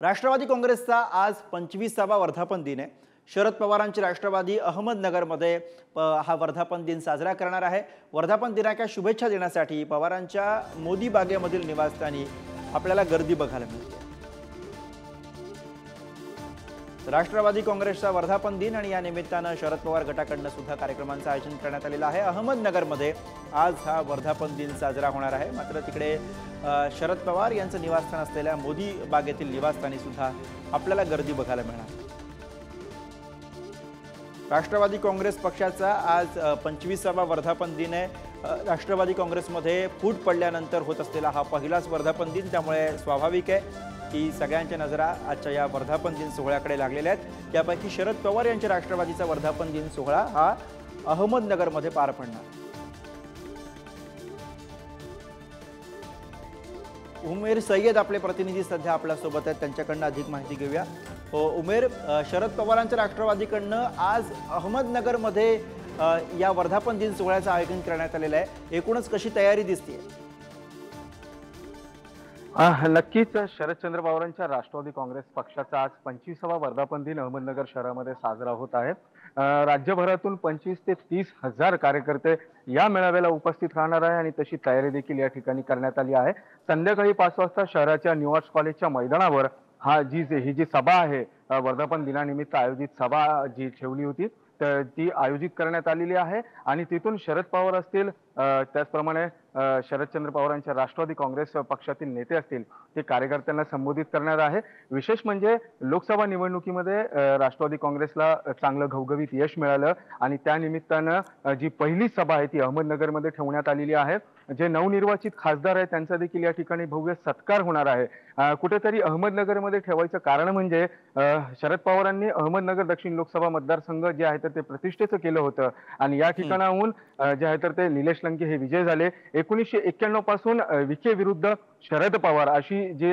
राष्ट्रवादी काँग्रेसचा आज 25वा वर्धापन दिन आहे। शरद पवारांचे राष्ट्रवादी अहमदनगरमध्ये हा वर्धापन दिन साजरा करणार आहे। वर्धापन दिनाच्या शुभेच्छा देण्यासाठी पवारांच्या मोदी बागेमधील निवासस्थानी आपल्याला गर्दी बघायला मिळते। राष्ट्रवादी काँग्रेसचा वर्धापन दिन आणि या निमित्ताने शरद पवार गटाकडून सुद्धा कार्यक्रमांचे आयोजन करण्यात आलेले आहे। अहमदनगरमध्ये आज हा वर्धापन दिन साजरा होणार आहे। मात्र तिकडे शरद पवार यांचं निवासस्थान असलेल्या मोदी बागेतील निवासस्थानी सुद्धा आपल्याला गर्दी बघायला मिळणार। राष्ट्रवादी काँग्रेस पक्षाचा आज 25वा वर्धापन दिन आहे। राष्ट्रवादी काँग्रेसमध्ये फूट पडल्यानंतर होत असलेला हा पहिलाच वर्धापन दिन, त्यामुळे स्वाभाविक आहे की सगळ्यांच्या नजरा आजच्या या वर्धापन दिन सोहळ्याकडे लागलेल्या आहेत। त्यापैकी शरद पवार यांच्या राष्ट्रवादीचा वर्धापन दिन सोहळा हा अहमदनगरमध्ये पार पडणार। उमेर सय्यद आपले प्रतिनिधी सध्या आपल्या सोबत आहेत, त्यांच्याकडून अधिक माहिती घेऊया। उमेर, शरद पवारांच्या राष्ट्रवादीकडनं आज अहमदनगरमध्ये या वर्धापन दिन सोहळ्याचं आयोजन करण्यात आलेलं आहे। एकूणच कशी तयारी दिसते? नक्कीच शरदचंद्र पवारांच्या राष्ट्रवादी काँग्रेस पक्षाचा आज 25वा वर्धापन दिन अहमदनगर शहरामध्ये साजरा होत आहे। राज्यभरातून 25 ते 30 हजार कार्यकर्ते या मेळाव्याला उपस्थित राहणार आहे आणि तशी तयारी देखील या ठिकाणी करण्यात आली आहे। संध्याकाळी 5 वाजता शहराच्या न्यू आर्ट्स कॉलेजच्या मैदानावर ही जी सभा आहे, वर्धापन दिनानिमित्त आयोजित सभा जी ठेवली होती ती आयोजित करण्यात आलेली आहे आणि तिथून शरद पवार असतील, त्याचप्रमाणे शरदचंद्र पवारांच्या राष्ट्रवादी काँग्रेस पक्षातील नेते असतील, ते कार्यकर्त्यांना संबोधित करणार आहे। विशेष म्हणजे लोकसभा निवडणुकीमध्ये राष्ट्रवादी काँग्रेसला चांगलं घवघवीत यश मिळालं आणि त्या निमित्तानं जी पहिली सभा आहे ती अहमदनगरमध्ये ठेवण्यात आलेली आहे। जे नवनिर्वाचित खासदार आहेत त्यांचा देखील या ठिकाणी भव्य सत्कार होणार आहे। कुठेतरी अहमदनगरमध्ये ठेवायचं कारण म्हणजे शरद पवारांनी अहमदनगर दक्षिण लोकसभा मतदारसंघ जे आहे तर ते प्रतिष्ठेचं केलं होतं आणि या ठिकाणाहून जे आहे तर ते निलेश लंके हे विजय झाले। 1991 पासून विखे विरुद्ध शरद पवार अशी जी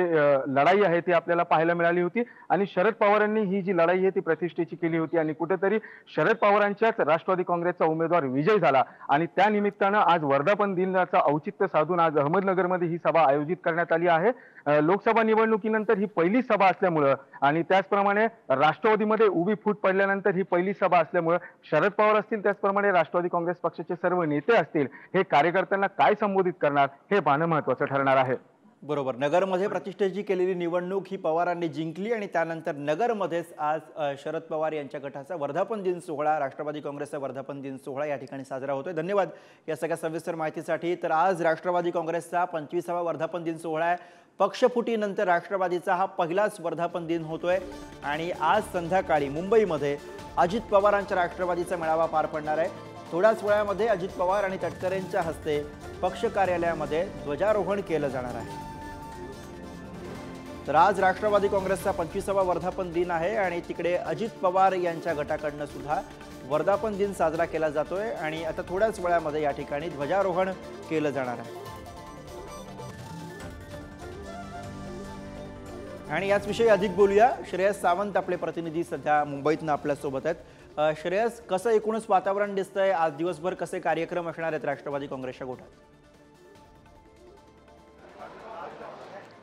लढाई आहे ती आपल्याला पाहायला मिळाली होती आणि शरद पवारांनी ही जी लढाई आहे ती प्रतिष्ठेची केली होती आणि कुठेतरी शरद पवारांच्याच राष्ट्रवादी काँग्रेसचा उमेदवार विजय झाला आणि त्या निमित्तानं आज वर्धापन दिनाचा औचित्य साधून आज अहमदनगरमध्ये ही सभा आयोजित करण्यात आली आहे। लोकसभा निवडणुकीनंतर ही पहिली सभा असल्यामुळे आणि त्याचप्रमाणे राष्ट्रवादीमध्ये उभी फूट पडल्यानंतर ही पहिली सभा असल्यामुळे शरद पवार असतील, त्याचप्रमाणे राष्ट्रवादी काँग्रेस पक्षाचे सर्व नेते असतील, हे कार्यकर्त्यांना काय संबोधित करणार हे पाहणं महत्त्वाचं ठरणार आहे। बरोबर, नगरमध्ये प्रतिष्ठेची केलेली निवडणूक ही पवारांनी जिंकली आणि त्यानंतर नगरमध्येच आज शरद पवार यांच्या गटाचा वर्धापन दिन सोहळा, राष्ट्रवादी काँग्रेसचा वर्धापन दिन सोहळा या ठिकाणी साजरा होतोय। धन्यवाद या सगळ्या सविस्तर माहितीसाठी। तर आज राष्ट्रवादी काँग्रेसचा 25वा वर्धापन दिन सोहळा आहे। पक्षफुटीनंतर राष्ट्रवादीचा हा पहिलाच वर्धापन दिन होतोय आणि आज संध्याकाळी मुंबईमध्ये अजित पवारांच्या राष्ट्रवादीचा मेळावा पार पडणार आहे। थोड्याच वेळामध्ये अजित पवार आणि तटकरेंच्या हस्ते पक्ष कार्यालयामध्ये ध्वजारोहण केलं जाणार आहे। तर आज राष्ट्रवादी काँग्रेसचा 25वा वर्धापन दिन आहे आणि तिकडे अजित पवार यांच्या गटाकडून सुद्धा वर्धापन दिन साजरा केला जातोय आणि आता थोड्याच वेळामध्ये या ठिकाणी ध्वजारोहण केलं जाणार आहे। आणि याच विषयी अधिक बोलूया। श्रेयस सावंत आपले प्रतिनिधी सध्या मुंबईतून आपल्या सोबत आहेत। श्रेयस, कसं एकूणच वातावरण दिसतंय? आज दिवसभर कसे कार्यक्रम असणार आहेत राष्ट्रवादी काँग्रेसच्या गोटात?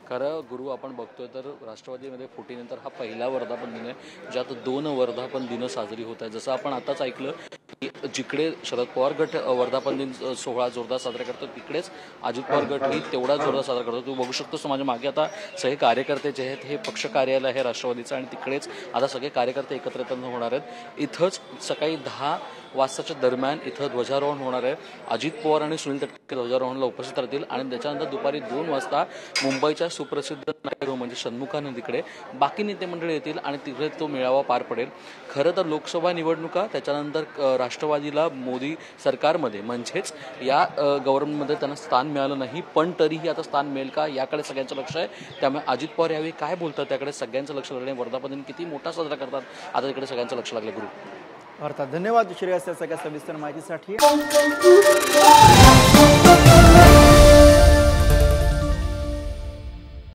खरं गुरु, आपण बघतोय तर राष्ट्रवादीमध्ये फुटीनंतर हा पहिला वर्धापन दिन आहे, ज्यात 2 वर्धापन दिनं साजरी होत आहे। जसं आपण आताच ऐकलं की जिकडे शरद पवार गट वर्धापन दिन सोहळा जोरदार साजरा करतो, तिकडेच अजित पवार गट ही तेवढा जोरदार साजरा करतो। तू बघू शकतोस माझ्या मागे आता सगळे कार्यकर्ते जे आहेत हे पक्ष कार्यालय आहे राष्ट्रवादीचं आणि तिकडेच आता सगळे कार्यकर्ते एकत्रित होणार आहेत। इथंच सकाळी 10 वाजताच्या दरम्यान इथं ध्वजारोहण होणार आहे। अजित पवार आणि सुनील तटकरे ध्वजारोहणला उपस्थित राहतील आणि त्याच्यानंतर दुपारी 2 वाजता मुंबईच्या सुप्रसिद्ध नाट्यगृह म्हणजे षण्मुखा नदीकडे बाकी नेते मंडळी येतील आणि तिकडे तो मेळावा पार पडेल। खरं तर लोकसभा निवडणुका त्याच्यानंतर राष्ट्रवादीला मोदी सरकारमध्ये म्हणजेच या गव्हर्नमेंटमध्ये त्यांना स्थान मिळालं नाही, पण तरीही आता स्थान मिळेल का याकडे सगळ्यांचं लक्ष आहे। त्यामुळे अजित पवार यावेळी काय बोलतात त्याकडे सगळ्यांचं लक्ष लागलं। वर्धापन दिन किती मोठा साजरा करतात आता तिकडे सगळ्यांचं लक्ष लागलं। गुरु, अर्थात धन्यवाद श्रेयस या सगळ्या सविस्तर माहितीसाठी।